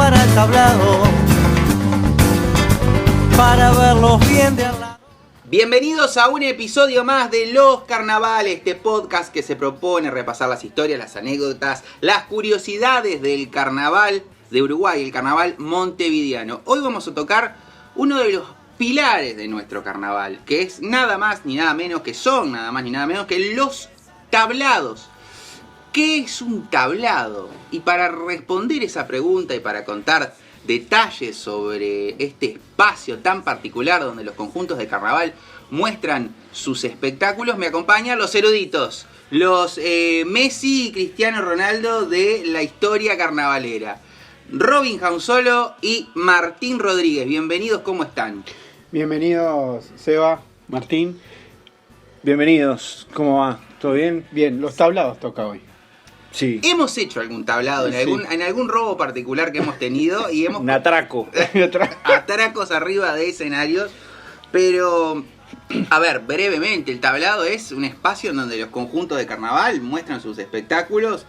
para el tablado, para verlos bien de al lado. Bienvenidos a un episodio más de Los Carnavales, este podcast que se propone repasar las historias, las anécdotas, las curiosidades del carnaval de Uruguay, el carnaval montevideano. Hoy vamos a tocar uno de los pilares de nuestro carnaval, que es nada más ni nada menos que los tablados. ¿Qué es un tablado? Y para responder esa pregunta y para contar detalles sobre este espacio tan particular donde los conjuntos de carnaval muestran sus espectáculos, me acompañan los eruditos, los Messi y Cristiano Ronaldo de la historia carnavalera, Robin Jaunzolo y Martín Rodríguez. Bienvenidos, ¿cómo están? Bienvenidos, Seba, Martín. Bienvenidos, ¿cómo va? ¿Todo bien? Bien, los tablados toca hoy. Sí. Hemos hecho algún tablado en algún robo particular que hemos tenido y hemos... Un atraco. Atracos arriba de escenarios, pero... A ver, brevemente, el tablado es un espacio en donde los conjuntos de carnaval muestran sus espectáculos.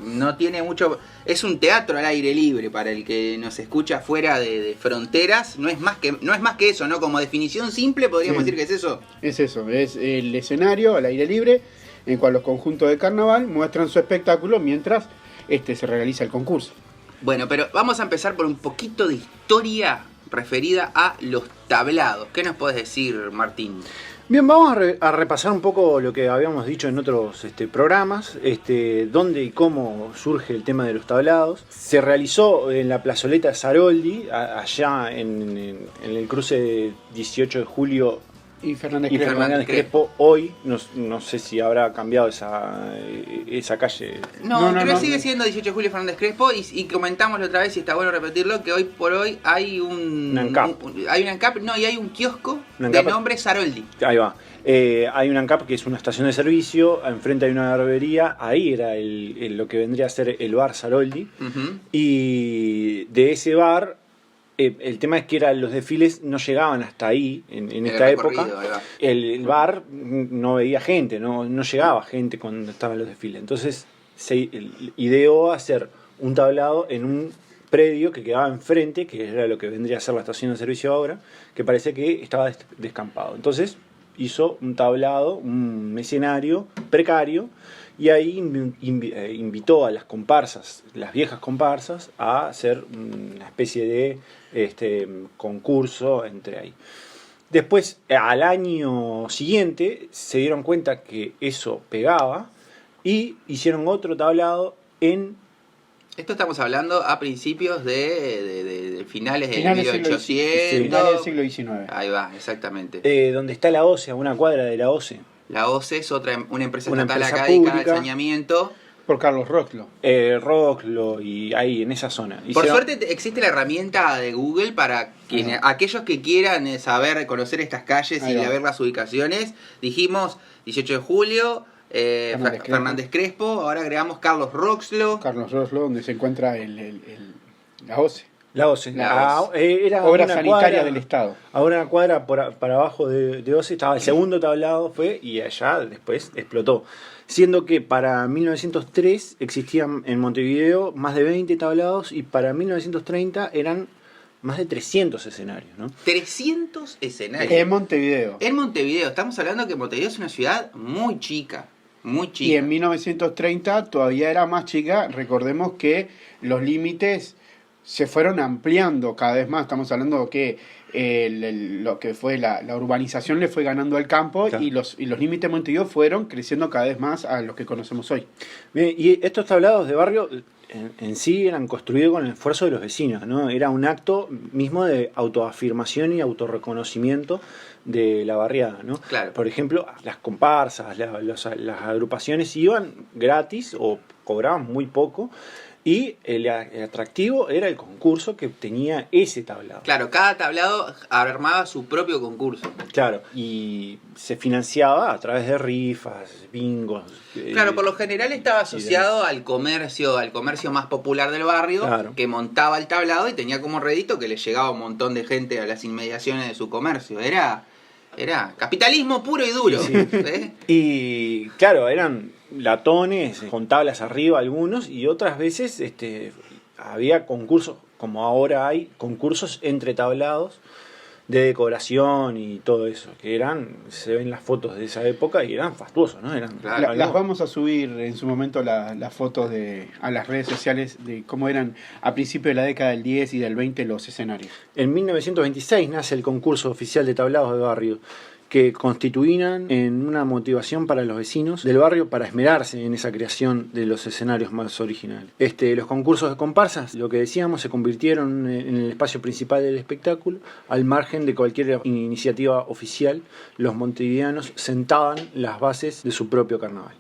No tiene mucho... Es un teatro al aire libre para el que nos escucha fuera de fronteras. No es más que eso, ¿no? Como definición simple podríamos decir que es eso. Es eso, es el escenario al aire libre en cual los conjuntos de carnaval muestran su espectáculo mientras se realiza el concurso. Bueno, pero vamos a empezar por un poquito de historia referida a los tablados. ¿Qué nos podés decir, Martín? Bien, vamos a repasar un poco lo que habíamos dicho en otros programas, dónde y cómo surge el tema de los tablados. Se realizó en la plazoleta de Saroldi, allá en el cruce de 18 de julio y Fernández Crespo. Hoy, no sé si habrá cambiado esa calle. No, sigue siendo 18 de julio Fernández Crespo y comentamos la otra vez, y está bueno repetirlo, que hoy por hoy hay un ANCAP. Hay un ANCAP, y hay un kiosco de nombre Saroldi. Ahí va. Hay un ANCAP que es una estación de servicio, enfrente hay una barbería, ahí era lo que vendría a ser el bar Saroldi. Uh-huh. Y de ese bar... el tema es que los desfiles no llegaban hasta ahí, en esta época. El bar no veía gente, no llegaba gente cuando estaban los desfiles. Entonces se ideó hacer un tablado en un predio que quedaba enfrente, que era lo que vendría a ser la estación de servicio ahora, que parece que estaba descampado. Entonces hizo un tablado, un escenario precario, y ahí invitó a las comparsas, las viejas comparsas, a hacer una especie de concurso entre ahí. Después, al año siguiente, se dieron cuenta que eso pegaba y hicieron otro tablado en... Esto estamos hablando a principios de finales del 1800. Finales del siglo XIX. Ahí va, exactamente. Donde está la OCE, a una cuadra de la OCE. La OCE es una empresa estatal acá dedicada al saneamiento. Por Carlos Roxlo. Roxlo y ahí, en esa zona. Por suerte existe la herramienta de Google para aquellos que quieran conocer estas calles y ver las ubicaciones. Dijimos 18 de julio, Fernández Crespo, ahora agregamos Carlos Roxlo. Carlos Roxlo, donde se encuentra la OCE. La OCE. Era obra sanitaria del Estado. Ahora una cuadra para abajo de OCE estaba el segundo tablado, y allá después explotó. Siendo que para 1903 existían en Montevideo más de 20 tablados y para 1930 eran más de 300 escenarios, ¿no? 300 escenarios. En Montevideo. En Montevideo. Estamos hablando que Montevideo es una ciudad muy chica. Muy chica. Y en 1930 todavía era más chica. Recordemos que los límites se fueron ampliando cada vez más. Estamos hablando que lo que fue la urbanización le fue ganando al campo, claro. y los límites de Montevideo fueron creciendo cada vez más a los que conocemos hoy. Bien, y estos tablados de barrio en sí eran construidos con el esfuerzo de los vecinos, ¿no? Era un acto mismo de autoafirmación y autorreconocimiento de la barriada, ¿no? Claro. Por ejemplo, las comparsas, las agrupaciones iban gratis o cobraban muy poco. Y el atractivo era el concurso que tenía ese tablado. Claro, cada tablado armaba su propio concurso. Claro, y se financiaba a través de rifas, bingos. Claro, por lo general estaba asociado al comercio más popular del barrio, claro, que montaba el tablado y tenía como rédito que le llegaba un montón de gente a las inmediaciones de su comercio. Era capitalismo puro y duro. Sí. Y claro, eran latones con tablas arriba algunos, y otras veces había concursos, como ahora hay, concursos entre tablados de decoración y todo eso, que se ven las fotos de esa época y eran fastuosos, ¿no? Las vamos a subir en su momento las fotos a las redes sociales de cómo eran a principios de la década del 10 y del 20 los escenarios. En 1926 nace el concurso oficial de tablados de barrio, que constituían en una motivación para los vecinos del barrio para esmerarse en esa creación de los escenarios más originales. Los concursos de comparsas, lo que decíamos, se convirtieron en el espacio principal del espectáculo. Al margen de cualquier iniciativa oficial, los montevideanos sentaban las bases de su propio carnaval.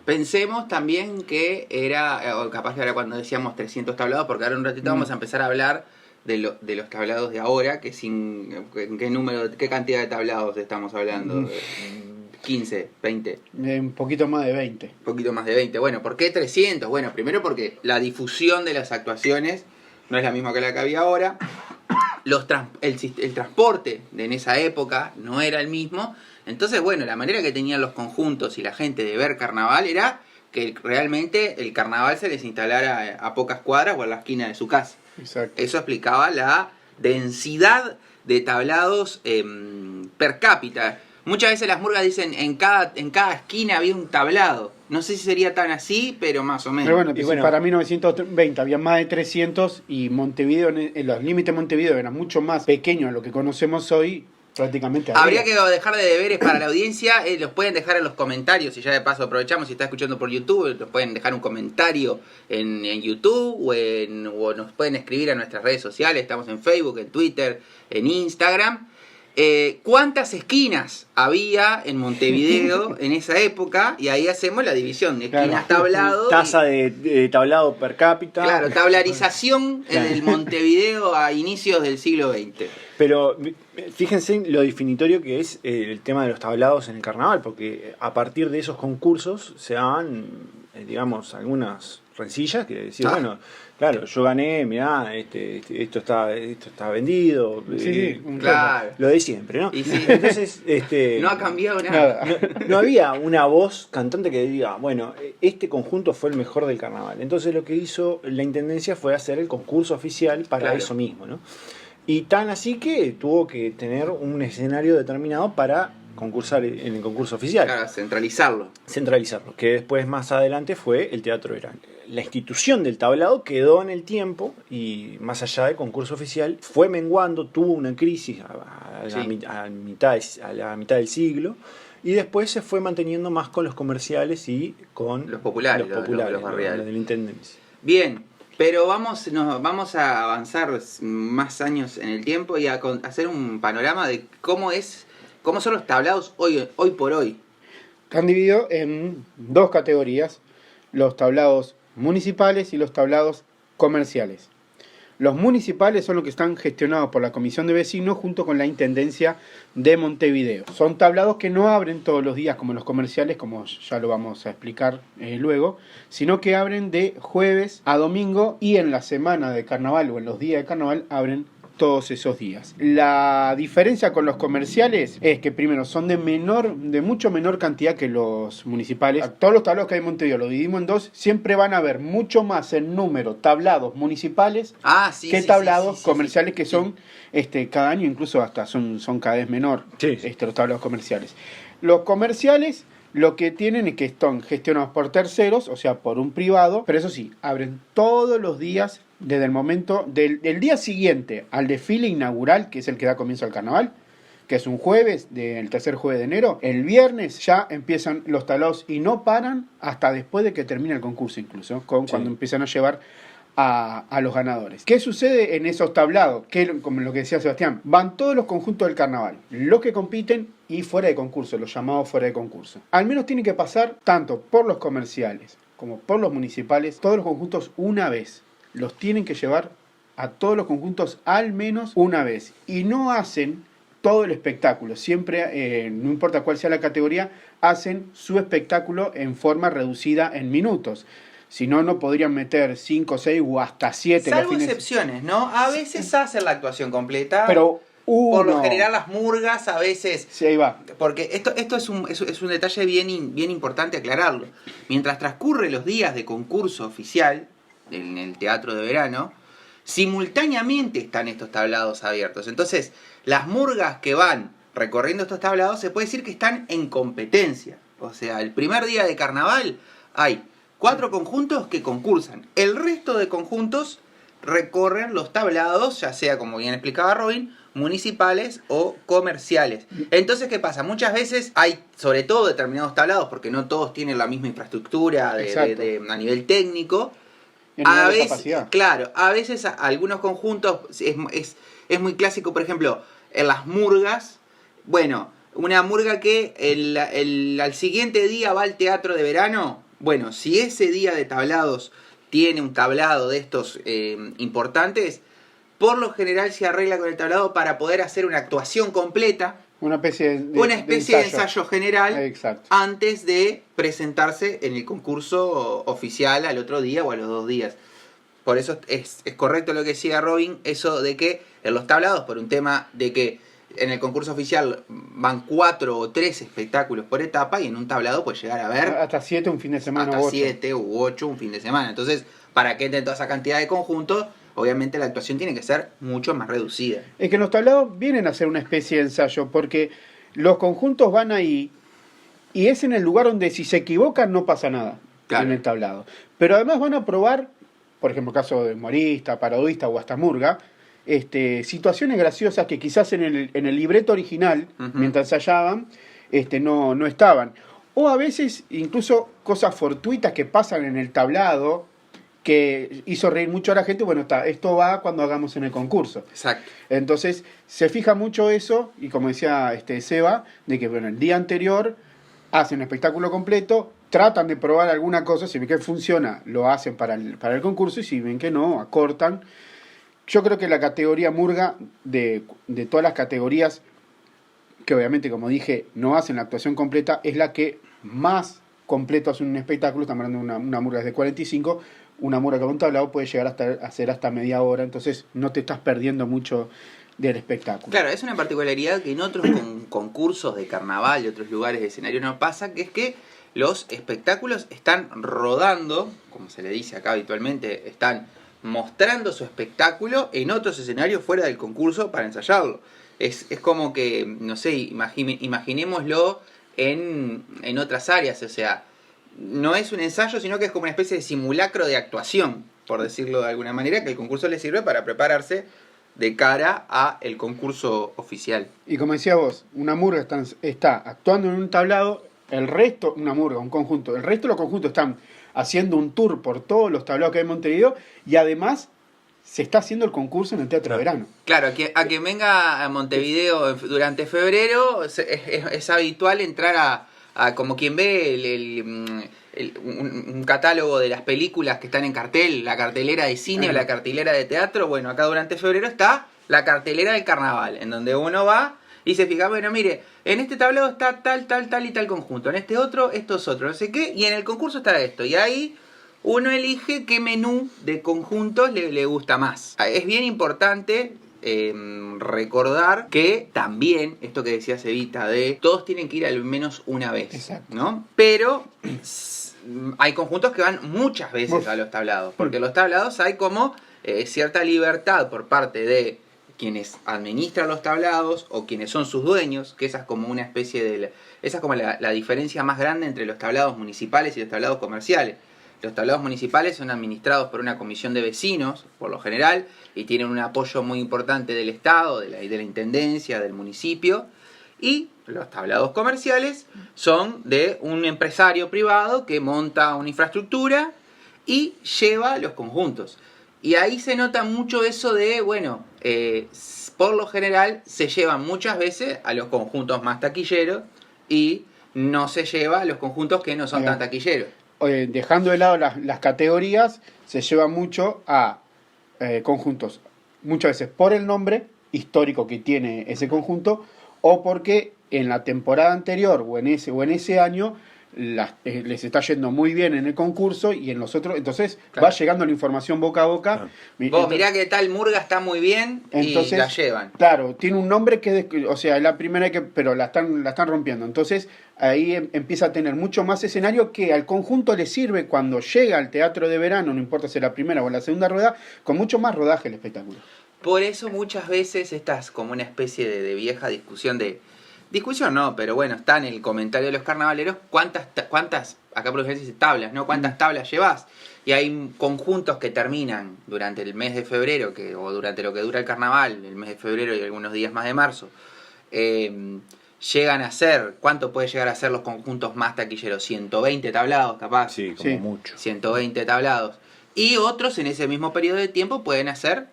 Pensemos también que era, o capaz que ahora cuando decíamos 300 tablados, porque ahora un ratito vamos a empezar a hablar de los tablados de ahora, que ¿qué cantidad de tablados estamos hablando? 15, 20. Un poquito más de 20. Un poquito más de 20. Bueno, ¿por qué 300? Bueno, primero porque la difusión de las actuaciones no es la misma que la que había ahora. El transporte en esa época no era el mismo. Entonces, bueno, la manera que tenían los conjuntos y la gente de ver carnaval era que realmente el carnaval se les instalara a pocas cuadras o a la esquina de su casa. Exacto. Eso explicaba la densidad de tablados per cápita. Muchas veces las murgas dicen en cada esquina había un tablado. No sé si sería tan así, pero más o menos. Pero bueno, para 1920 había más de 300 y Montevideo, en los límites de Montevideo era mucho más pequeño a lo que conocemos hoy. Prácticamente habría que dejar de deberes para la audiencia. Los pueden dejar en los comentarios. Y ya de paso aprovechamos, si está escuchando por YouTube, nos pueden dejar un comentario en YouTube o nos pueden escribir a nuestras redes sociales. Estamos en Facebook, en Twitter, en Instagram. ¿Cuántas esquinas había en Montevideo en esa época? Y ahí hacemos la división de esquinas, tablado. Tasa de tablado per cápita. Claro, tablarización en el Montevideo a inicios del siglo XX. Pero fíjense lo definitorio que es el tema de los tablados en el carnaval, porque a partir de esos concursos se daban, digamos, algunas rencillas que decían, bueno, claro, yo gané, mirá, esto está vendido. Sí, claro. Lo de siempre, ¿no? Y sí. Entonces, no ha cambiado nada. No había una voz cantante que diga, bueno, este conjunto fue el mejor del carnaval. Entonces lo que hizo la intendencia fue hacer el concurso oficial para eso mismo, ¿no? Y tan así que tuvo que tener un escenario determinado para concursar en el concurso oficial. Claro, centralizarlo. Que después más adelante fue el Teatro Verán. La institución del tablado quedó en el tiempo y más allá del concurso oficial fue menguando, tuvo una crisis a la mitad del siglo y después se fue manteniendo más con los comerciales y con los populares, los barriales. De la intendencia. Bien, pero vamos a avanzar más años en el tiempo y a hacer un panorama de cómo son los tablados hoy por hoy. Están divididos en dos categorías: los tablados municipales y los tablados comerciales. Los municipales son los que están gestionados por la Comisión de Vecinos junto con la Intendencia de Montevideo. Son tablados que no abren todos los días como los comerciales, como ya lo vamos a explicar luego, sino que abren de jueves a domingo y en la semana de carnaval o en los días de carnaval abren todos esos días. La diferencia con los comerciales es que primero son de mucho menor cantidad que los municipales. Todos los tablados que hay en Montevideo lo dividimos en dos, siempre van a haber mucho más en número tablados municipales que tablados comerciales que son cada año incluso hasta son cada vez menor los tablados comerciales. Los comerciales lo que tienen es que están gestionados por terceros, o sea, por un privado, pero eso sí, abren todos los días desde el momento del día siguiente al desfile inaugural, que es el que da comienzo al carnaval, que es un jueves, el tercer jueves de enero. El viernes ya empiezan los tablados y no paran hasta después de que termine el concurso, incluso, cuando empiezan a llevar a los ganadores. ¿Qué sucede en esos tablados? Que, como lo que decía Sebastián, van todos los conjuntos del carnaval, los que compiten y fuera de concurso, los llamados fuera de concurso. Al menos tienen que pasar tanto por los comerciales como por los municipales, todos los conjuntos una vez. Los tienen que llevar a todos los conjuntos al menos una vez. Y no hacen todo el espectáculo. Siempre, no importa cuál sea la categoría, hacen su espectáculo en forma reducida en minutos. Si no, no podrían meter 5, 6 o hasta 7. Salvo excepciones, ¿no? A veces hacen la actuación completa. Pero por lo general las murgas a veces... Sí, ahí va. Porque esto es un detalle bien importante aclararlo. Mientras transcurren los días de concurso oficial, en el teatro de verano, simultáneamente están estos tablados abiertos. Entonces, las murgas que van recorriendo estos tablados se puede decir que están en competencia. O sea, el primer día de carnaval hay 4 conjuntos que concursan. El resto de conjuntos recorren los tablados, ya sea, como bien explicaba Robin, municipales o comerciales. Entonces, ¿qué pasa? Muchas veces hay, sobre todo, determinados tablados, porque no todos tienen la misma infraestructura a nivel técnico. A veces, claro, a veces algunos conjuntos es muy clásico, por ejemplo, en las murgas. Bueno, una murga que al siguiente día va al teatro de verano. Bueno, si ese día de tablados tiene un tablado de estos importantes, por lo general se arregla con el tablado para poder hacer una actuación completa. Una especie de ensayo general. Exacto. Antes de presentarse en el concurso oficial al otro día o a los 2 días. Por eso es correcto lo que decía Robin, eso de que en los tablados, por un tema de que en el concurso oficial van 4 o 3 espectáculos por etapa, y en un tablado puede llegar a ver hasta 7 un fin de semana. Hasta 7 u 8 un fin de semana. Entonces, para que entren toda esa cantidad de conjuntos, obviamente la actuación tiene que ser mucho más reducida. Es que los tablados vienen a ser una especie de ensayo, porque los conjuntos van ahí y es en el lugar donde si se equivocan no pasa nada, claro, en el tablado. Pero además van a probar, por ejemplo, caso de humorista, parodista o hasta murga, situaciones graciosas que quizás en el libreto original, mientras ensayaban, no estaban. O a veces incluso cosas fortuitas que pasan en el tablado, que hizo reír mucho a la gente. Bueno, esto va cuando hagamos en el concurso. Exacto. Entonces, se fija mucho eso, y como decía Seba, de que bueno, el día anterior hacen un espectáculo completo, tratan de probar alguna cosa, si ven que funciona, lo hacen para el concurso, y si ven que no, acortan. Yo creo que la categoría murga, de todas las categorías, que obviamente, como dije, no hacen la actuación completa, es la que más completo hace un espectáculo. Estamos hablando de una murga de 45, una murga con un tablado puede llegar a ser hasta media hora, entonces no te estás perdiendo mucho del espectáculo. Claro, es una particularidad que en otros concursos de carnaval y otros lugares de escenario no pasa, que es que los espectáculos están rodando, como se le dice acá habitualmente, están mostrando su espectáculo en otros escenarios fuera del concurso para ensayarlo. Es como que, no sé, imaginémoslo en otras áreas, o sea, no es un ensayo, sino que es como una especie de simulacro de actuación, por decirlo de alguna manera, que el concurso le sirve para prepararse de cara a el concurso oficial. Y como decía vos, una murga está actuando en un tablado, el resto, una murga, un conjunto, el resto de los conjuntos están haciendo un tour por todos los tablados que hay en Montevideo, y además se está haciendo el concurso en el Teatro de Verano. Claro, a quien venga a Montevideo durante febrero es habitual entrar a como quien ve un catálogo de las películas que están en cartel, la cartelera de cine o la cartelera de teatro. Bueno, acá durante febrero está la cartelera del carnaval, en donde uno va y se fija, bueno, mire, en este tablado está tal y tal conjunto, en este otro, estos otros, no sé qué, y en el concurso está esto, y ahí uno elige qué menú de conjuntos le gusta más. Es bien importante recordar que también, esto que decía Evita, de todos tienen que ir al menos una vez. Exacto. ¿No? Pero hay conjuntos que van muchas veces a los tablados, porque los tablados hay como cierta libertad por parte de quienes administran los tablados o quienes son sus dueños, que esa es como una especie de... Esa es como la diferencia más grande entre los tablados municipales y los tablados comerciales. Los tablados municipales son administrados por una comisión de vecinos, por lo general, y tienen un apoyo muy importante del Estado, de la Intendencia, del municipio. Y los tablados comerciales son de un empresario privado que monta una infraestructura y lleva los conjuntos. Y ahí se nota mucho eso de, bueno, por lo general se llevan muchas veces a los conjuntos más taquilleros y no se lleva a los conjuntos que no son tan taquilleros. Dejando de lado las categorías, se lleva mucho a conjuntos, muchas veces por el nombre histórico que tiene ese conjunto, o porque en la temporada anterior o en ese año les está yendo muy bien en el concurso y en los otros, entonces Claro. va llegando la información boca a boca. Claro. Vos mirá que tal murga está muy bien Entonces, y la llevan. Claro, tiene un nombre o sea, es la primera pero la están rompiendo. Entonces, ahí empieza a tener mucho más escenario que al conjunto le sirve cuando llega al teatro de verano, no importa si es la primera o la segunda rueda, con mucho más rodaje el espectáculo. Por eso muchas veces esta es como una especie de vieja discusión Discusión no, pero bueno, está en el comentario de los carnavaleros, ¿cuántas acá por ejemplo dice tablas, ¿no? ¿Cuántas tablas llevas? Y hay conjuntos que terminan durante el mes de febrero, o durante lo que dura el carnaval, el mes de febrero y algunos días más de marzo, llegan a ser, ¿cuánto puede llegar a ser los conjuntos más taquilleros? 120 tablados, capaz. Sí, como Sí. mucho. 120 tablados. Y otros en ese mismo periodo de tiempo pueden hacer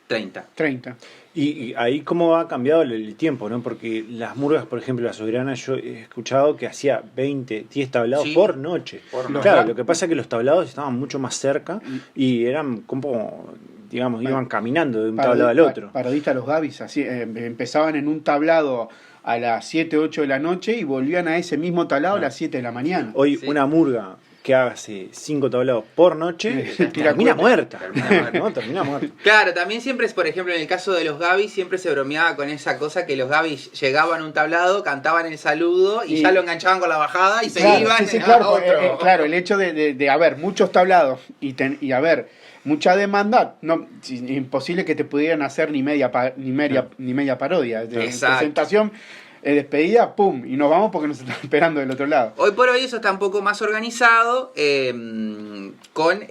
30. 30. Y ahí cómo ha cambiado el tiempo, ¿no? Porque las murgas, por ejemplo, la Soberana, yo he escuchado que hacía 20, 10 tablados Sí. por noche. Por noche. Claro, lo que pasa es que los tablados estaban mucho más cerca y eran como, digamos, iban caminando de un tablado al otro. Parodista los Gavis, así, empezaban en un tablado a las 7, 8 de la noche y volvían a ese mismo tablado a las 7 de la mañana. Hoy Sí. una murga que hace 5 tablados por noche Tira termina cuenta. muerta. ¿No? Termina muerta. Claro, también siempre es, por ejemplo, en el caso de los Gavis, siempre se bromeaba con esa cosa que los Gavis llegaban a un tablado, cantaban el saludo y ya lo enganchaban con la bajada y se Claro, iban sí, a claro, otro. claro, el hecho de haber muchos tablados y haber mucha demanda, imposible que te pudieran hacer ni media parodia. De Exacto. presentación, despedida, pum, y nos vamos porque nos están esperando del otro lado. Hoy por hoy eso está un poco más organizado con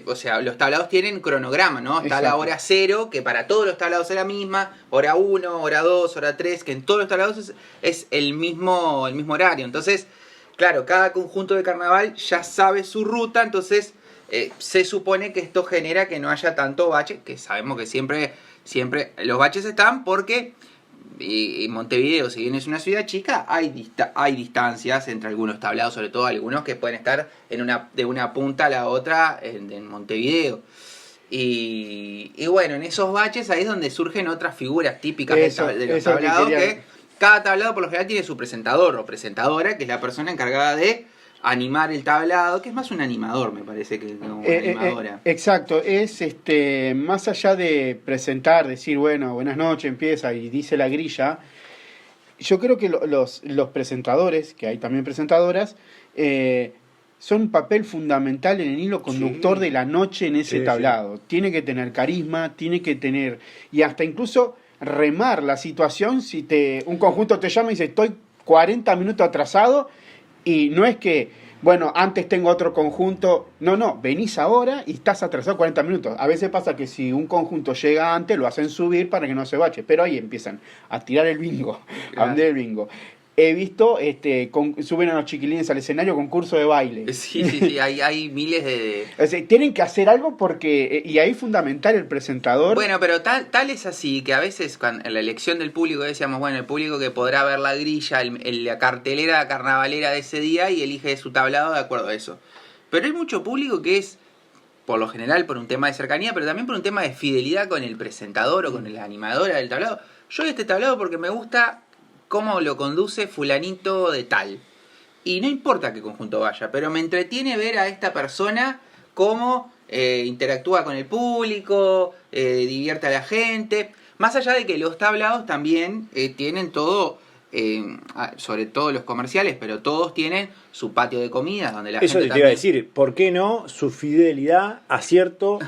o sea, los tablados tienen cronograma, ¿no? Está la Exacto. hora 0, que para todos los tablados es la misma, hora 1, hora 2, hora 3, que en todos los tablados es el mismo horario. Entonces, claro, cada conjunto de carnaval ya sabe su ruta, entonces se supone que esto genera que no haya tanto bache, que sabemos que siempre los baches están porque... Y Montevideo, si bien es una ciudad chica, hay distancias entre algunos tablados, sobre todo algunos que pueden estar de una punta a la otra en Montevideo. Y bueno, en esos baches ahí es donde surgen otras figuras típicas de los Eso es lo que tablados, quería- que cada tablado por lo general tiene su presentador o presentadora, que es la persona encargada de animar el tablado, que es más un animador, me parece, que una animadora. Exacto, es más allá de presentar, decir, bueno, buenas noches, empieza y dice la grilla, yo creo que los presentadores, que hay también presentadoras, son un papel fundamental en el hilo conductor de la noche en ese Sí, tablado. Tiene que tener carisma, tiene que tener, y hasta incluso remar la situación si un conjunto te llama y dice, estoy 40 minutos atrasado, y no es que, bueno, antes tengo otro conjunto. No, venís ahora y estás atrasado 40 minutos. A veces pasa que si un conjunto llega antes, lo hacen subir para que no se bache. Pero ahí empiezan a tirar el bingo, a vender el bingo. He visto, suben a los chiquilines al escenario concurso de baile. Sí, hay miles de... O sea, tienen que hacer algo porque, y ahí es fundamental el presentador. Bueno, pero tal es así que a veces en la elección del público decíamos, bueno, el público que podrá ver la grilla, la cartelera carnavalera de ese día y elige su tablado de acuerdo a eso. Pero hay mucho público que es, por lo general, por un tema de cercanía, pero también por un tema de fidelidad con el presentador o con la animadora del tablado. Yo este tablado porque me gusta cómo lo conduce fulanito de tal. Y no importa qué conjunto vaya, pero me entretiene ver a esta persona cómo interactúa con el público, divierte a la gente. Más allá de que los tablados también tienen todo, sobre todo los comerciales, pero todos tienen su patio de comidas donde la Eso gente te iba a también... decir, ¿por qué no su fidelidad a cierto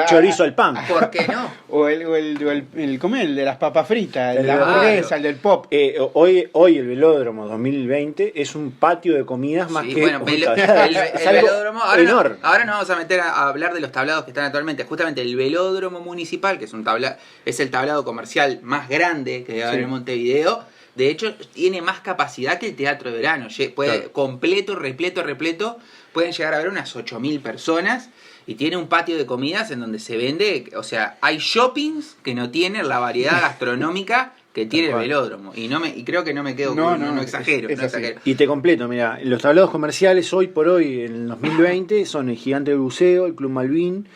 chorizo al pan? ¿Por qué no? O el comer, el de las papas fritas, el de la Claro. hamburguesa, el del pop. Hoy el Velódromo 2020 es un patio de comidas más Sí, que bueno, un el tablado. Es algo velódromo. enorme. Ahora nos vamos a meter a hablar de los tablados que están actualmente. Justamente el velódromo municipal, que es el tablado comercial más grande que debe haber en Montevideo. De hecho, tiene más capacidad que el teatro de verano. Claro. Completo, repleto. Pueden llegar a ver unas 8.000 personas. Y tiene un patio de comidas en donde se vende, o sea, hay shoppings que no tienen la variedad gastronómica que tiene el cual. velódromo. Y creo que no me quedo No, no exagero. es no así. exagero. Y te completo, mira, los tablados comerciales hoy por hoy, en el 2020, son el Gigante del Buceo, el Club Malvin,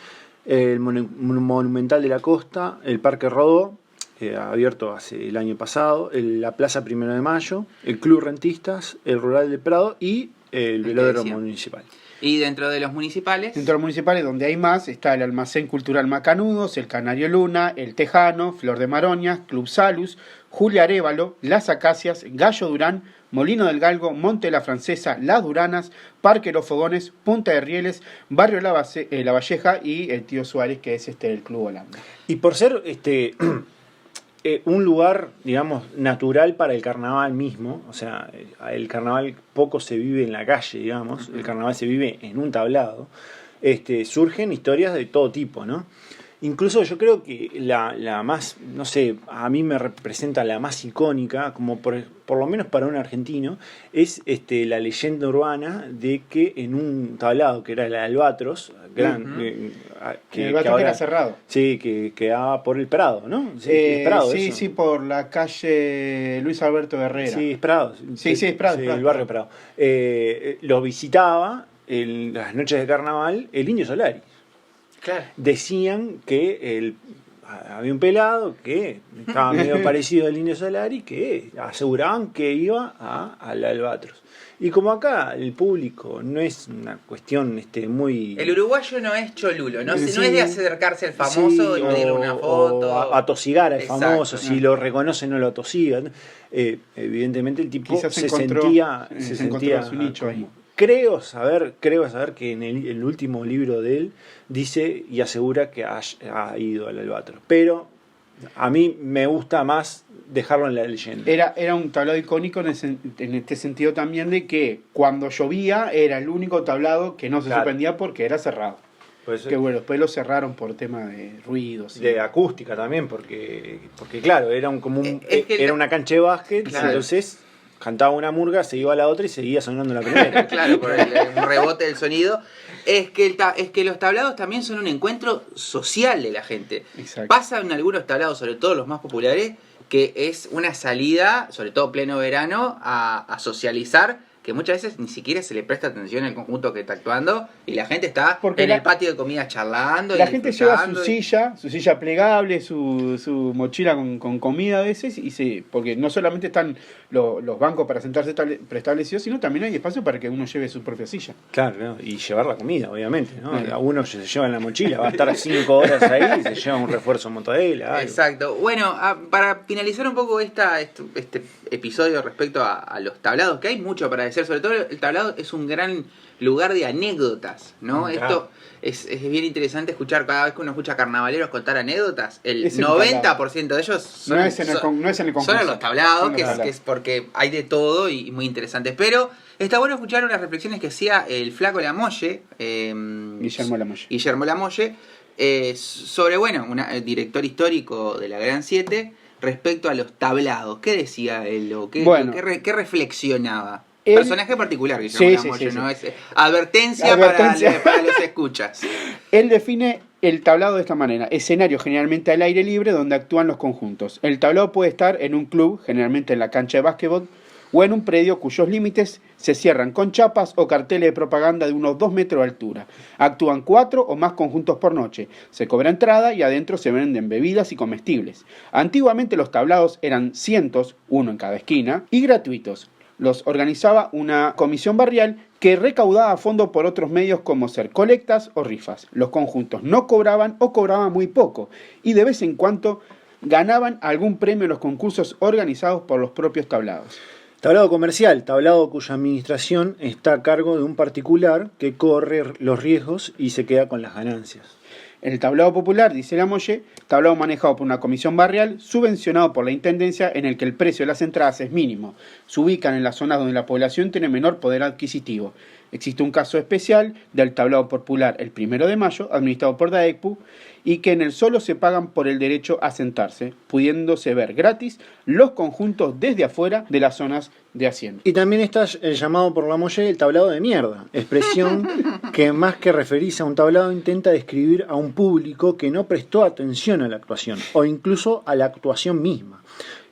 el Monumental de la Costa, el Parque Rodó, abierto hace el año pasado, la Plaza 1 de Mayo, el Club Rentistas, el Rural del Prado y el que velódromo decía. municipal. Y dentro de los municipales, Dentro de los municipales, donde hay más, está el Almacén Cultural Macanudos, el Canario Luna, el Tejano, Flor de Maroña, Club Salus, Julia Arévalo, Las Acacias, Gallo Durán, Molino del Galgo, Monte de la Francesa, Las Duranas, Parque Los Fogones, Punta de Rieles, Barrio La Valleja y el Tío Suárez, que es el Club Holanda. Y por ser un lugar, digamos, natural para el carnaval mismo, o sea, el carnaval poco se vive en la calle, digamos, el carnaval se vive en un tablado, surgen historias de todo tipo, ¿no? Incluso yo creo que la más, no sé, a mí me representa la más icónica, como por lo menos para un argentino, es la leyenda urbana de que en un tablado que era el Albatros, Que el Albatros era cerrado. Sí, que quedaba por el Prado, ¿no? Sí, es Prado, sí, eso. sí, por la calle Luis Alberto Herrera. Sí, es Prado. Sí, es Prado. El barrio Prado. Lo visitaba en las noches de carnaval el Indio Solari. claro. Decían que había un pelado que estaba medio parecido al Indio Solari, que aseguraban que iba al Albatros. Y como acá el público no es una cuestión muy... El uruguayo no es cholulo, no, Sí. no es de acercarse al famoso y pedirle una foto. O atosigar al Exacto. famoso, si lo reconoce no lo atosigan. Evidentemente el tipo Quizás se encontró sentía su nicho ahí. Creo saber que en el último libro de él dice y asegura que ha ido al Albatros. Pero a mí me gusta más dejarlo en la leyenda. Era un tablado icónico en este sentido también de que cuando llovía era el único tablado que no se Claro. suspendía porque era cerrado. Pues, Que bueno, después lo cerraron por tema de ruidos. de acústica también, porque claro, era Es que era una cancha de básquet, Claro. entonces cantaba una murga, se iba a la otra y seguía sonando la primera. Claro, por el rebote del sonido. Es que los tablados también son un encuentro social de la gente. Exacto. Pasa en algunos tablados, sobre todo los más populares, que es una salida, sobre todo pleno verano, a socializar, que muchas veces ni siquiera se le presta atención al conjunto que está actuando y la gente está Porque en la- el patio de comida charlando. La y gente lleva su disfrutando silla plegable, su mochila con comida a veces, porque no solamente están los bancos para sentarse preestablecidos, sino también hay espacio para que uno lleve su propia silla. Claro, ¿no? Y llevar la comida, obviamente, ¿no? Claro. A uno se lleva en la mochila, va a estar 5 horas ahí y se lleva un refuerzo mortadela. algo. Exacto. Bueno, para finalizar un poco este episodio respecto a los tablados, que hay mucho para decir, sobre todo el tablado es un gran lugar de anécdotas, ¿no? Claro. Esto es bien interesante escuchar cada vez que uno escucha carnavaleros contar anécdotas, el Es en 90% de ellos son, No es en el concurso. son en los tablados, Son los que es tablados. porque hay de todo y muy interesantes. Pero está bueno escuchar unas reflexiones que hacía el flaco Lamolle, Guillermo Lamolle. Guillermo Lamolle, sobre, director histórico de la Gran 7, respecto a los tablados. ¿Qué decía él? Bueno. ¿Qué reflexionaba? Él- Personaje particular, Guillermo Sí, Lamolle, sí. ¿no? Es advertencia, Advertencia. para los escuchas. Él define el tablado de esta manera: escenario generalmente al aire libre donde actúan los conjuntos. El tablado puede estar en un club, generalmente en la cancha de básquetbol, o en un predio cuyos límites se cierran con chapas o carteles de propaganda de unos 2 metros de altura. Actúan 4 o más conjuntos por noche. Se cobra entrada y adentro se venden bebidas y comestibles. Antiguamente los tablados eran cientos, uno en cada esquina, y gratuitos. Los organizaba una comisión barrial que recaudaba fondos por otros medios como ser colectas o rifas. Los conjuntos no cobraban o cobraban muy poco y de vez en cuando ganaban algún premio en los concursos organizados por los propios tablados. Tablado comercial, tablado cuya administración está a cargo de un particular que corre los riesgos y se queda con las ganancias. El tablado popular, dice Lamolle, tablado manejado por una comisión barrial, subvencionado por la intendencia, en el que el precio de las entradas es mínimo. Se ubican en las zonas donde la población tiene menor poder adquisitivo. Existe un caso especial del tablado popular el 1 de mayo, administrado por DAECPU, y que en él solo se pagan por el derecho a sentarse, pudiéndose ver gratis los conjuntos desde afuera de las zonas de asiento. Y también está el llamado por Lamolle el tablado de mierda, expresión que más que referirse a un tablado intenta describir a un público que no prestó atención a la actuación o incluso a la actuación misma.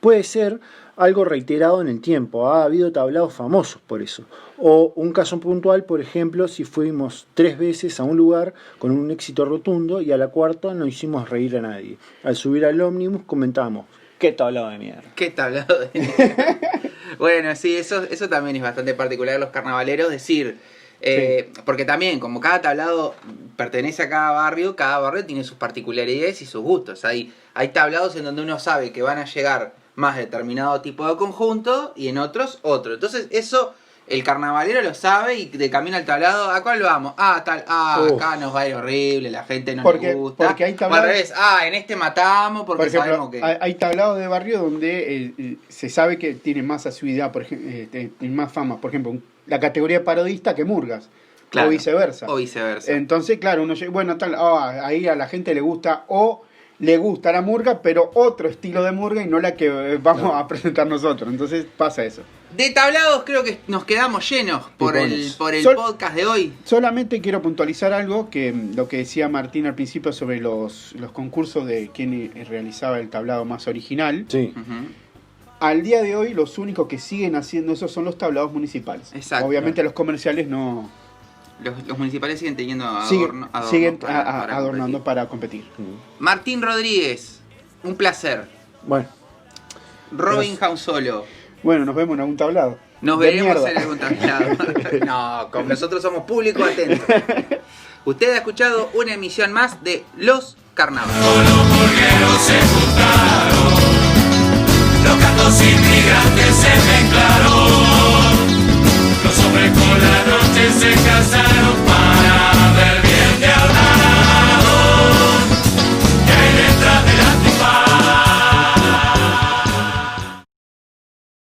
Puede ser algo reiterado en el tiempo, ha habido tablados famosos por eso. O un caso puntual, por ejemplo, si fuimos 3 veces a un lugar con un éxito rotundo y a la cuarta no hicimos reír a nadie. Al subir al ómnibus comentamos, ¿qué tablado de mierda? ¿Qué tablado? Bueno, sí, eso también es bastante particular de los carnavaleros, decir, porque también, como cada tablado pertenece a cada barrio tiene sus particularidades y sus gustos. Hay tablados en donde uno sabe que van a llegar más determinado tipo de conjunto y en otros otro. Entonces eso el carnavalero lo sabe y de camino al tablado, ¿a cuál vamos? Acá nos va a ir horrible, la gente no le gusta. Porque hay O tablados, al revés, en este matamos porque por ejemplo, sabemos que... hay tablados de barrio donde se sabe que tiene más asiduidad, por ejemplo, tiene más fama. Por ejemplo, la categoría parodista que murgas. Claro, o viceversa. Entonces, claro, uno ahí a la gente le gusta le gusta la murga, pero otro estilo de murga y no la que vamos a presentar nosotros. Entonces pasa eso. De tablados creo que nos quedamos llenos por el podcast de hoy. Solamente quiero puntualizar algo, que lo que decía Martín al principio sobre los concursos de quién realizaba el tablado más original. Sí. Uh-huh. Al día de hoy los únicos que siguen haciendo eso son los tablados municipales. Exacto. Obviamente los comerciales no... Los municipales siguen teniendo siguen adornando para competir. Martín Rodríguez, un placer. Bueno. Robin Jausolo. Bueno, nos vemos en algún tablado. Nos veremos en algún tablado. No, como nosotros somos público atento. Usted ha escuchado una emisión más de Los Carnavales. Todos los burgueros se juntaron, los gatos inmigrantes se